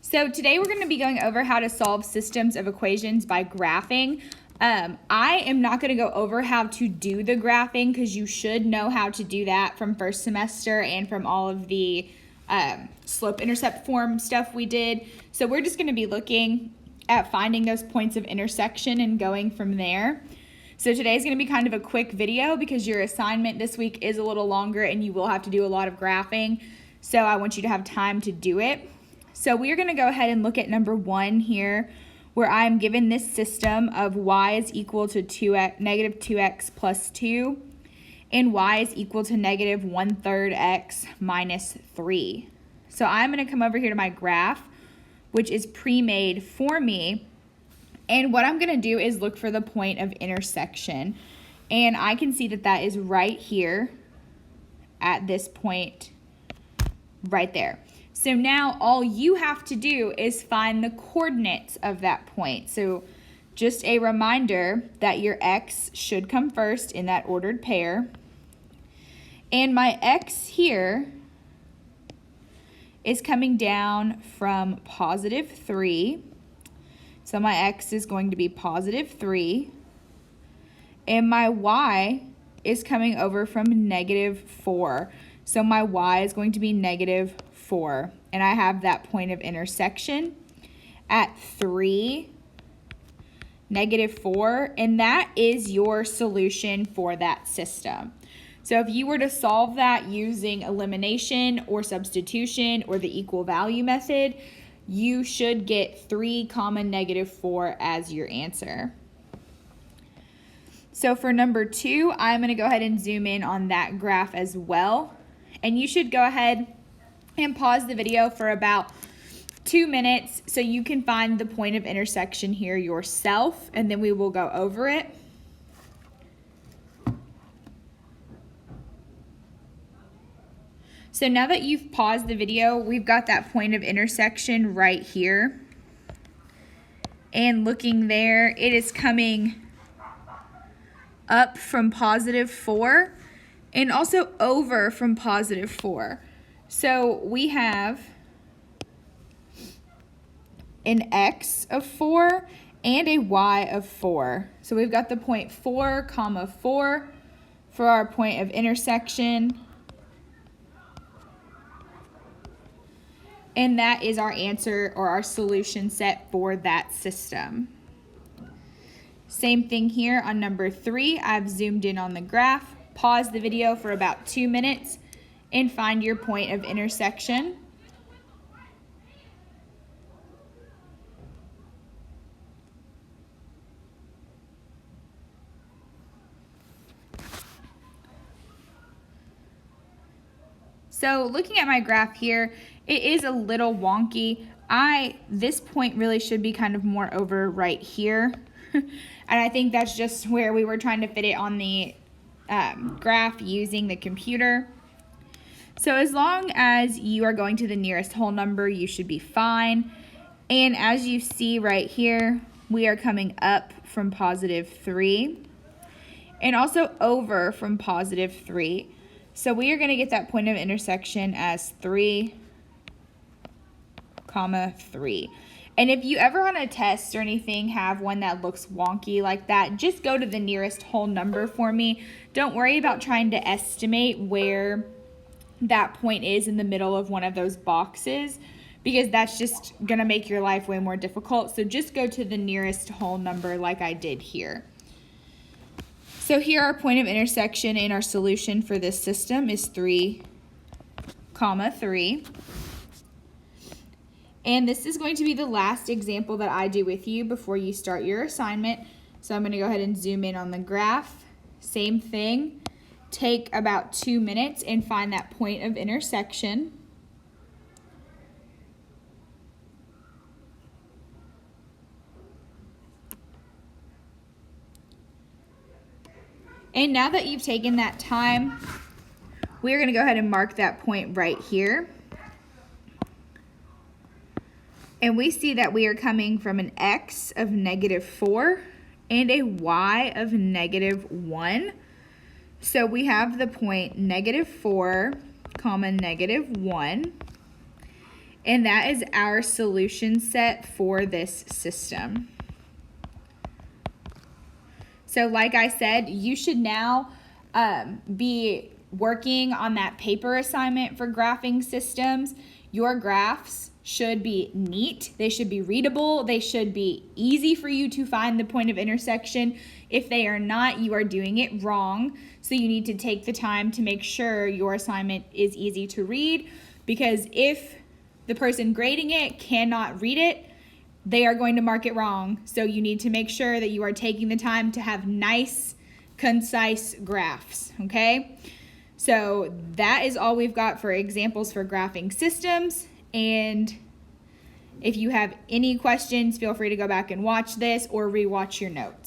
So today we're going to be going over how to solve systems of equations by graphing. I am not going to go over how to do the graphing because you should know how to do that from first semester and from all of the slope-intercept form stuff we did. So we're just going to be looking at finding those points of intersection and going from there. So today's going to be kind of a quick video because your assignment this week is a little longer and you will have to do a lot of graphing. So I want you to have time to do it. So we are going to go ahead and look at number 1 here, where I'm given this system of y is equal to negative 2x plus 2, and y is equal to negative 1/3 x minus 3. So I'm going to come over here to my graph, which is pre-made for me, and what I'm going to do is look for the point of intersection. And I can see that that is right here at this point right there. So now all you have to do is find the coordinates of that point. So just a reminder that your x should come first in that ordered pair. And my x here is coming down from positive 3. So my x is going to be positive 3. And my y is coming over from negative 4. So my y is going to be negative 4. And I have that point of intersection at 3, negative 4. And that is your solution for that system. So if you were to solve that using elimination or substitution or the equal value method, you should get 3, negative 4 as your answer. So for number 2, I'm going to go ahead and zoom in on that graph as well. And you should go ahead and pause the video for about 2 minutes so you can find the point of intersection here yourself, and then we will go over it. So now that you've paused the video, we've got that point of intersection right here. And looking there, it is coming up from positive 4 and also over from positive 4. So we have an x of 4 and a y of 4. So we've got the point 4, 4 for our point of intersection. And that is our answer or our solution set for that system. Same thing here on number 3. I've zoomed in on the graph. Pause the video for about 2 minutes and find your point of intersection. So looking at my graph here, it is a little wonky. This point really should be kind of more over right here. And I think that's just where we were trying to fit it on the graph using the computer. So as long as you are going to the nearest whole number, you should be fine. And as you see right here, we are coming up from positive 3 and also over from positive 3. So we are going to get that point of intersection as 3, 3. And if you ever on a test or anything have one that looks wonky like that, just go to the nearest whole number for me. Don't worry about trying to estimate where that point is in the middle of one of those boxes, because that's just going to make your life way more difficult. So just go to the nearest whole number like I did here. So here our point of intersection and our solution for this system is 3, 3. And this is going to be the last example that I do with you before you start your assignment. So I'm going to go ahead and zoom in on the graph. Same thing. Take about 2 minutes and find that point of intersection. And now that you've taken that time, we're going to go ahead and mark that point right here. And we see that we are coming from an x of negative 4 and a y of negative 1. So we have the point negative 4, negative 1. And that is our solution set for this system. So like I said, you should now be working on that paper assignment for graphing systems. Your graphs should be neat, they should be readable, they should be easy for you to find the point of intersection. If they are not, you are doing it wrong. So you need to take the time to make sure your assignment is easy to read, because if the person grading it cannot read it, they are going to mark it wrong. So you need to make sure that you are taking the time to have nice, concise graphs, okay? So that is all we've got for examples for graphing systems. And if you have any questions, feel free to go back and watch this or rewatch your notes.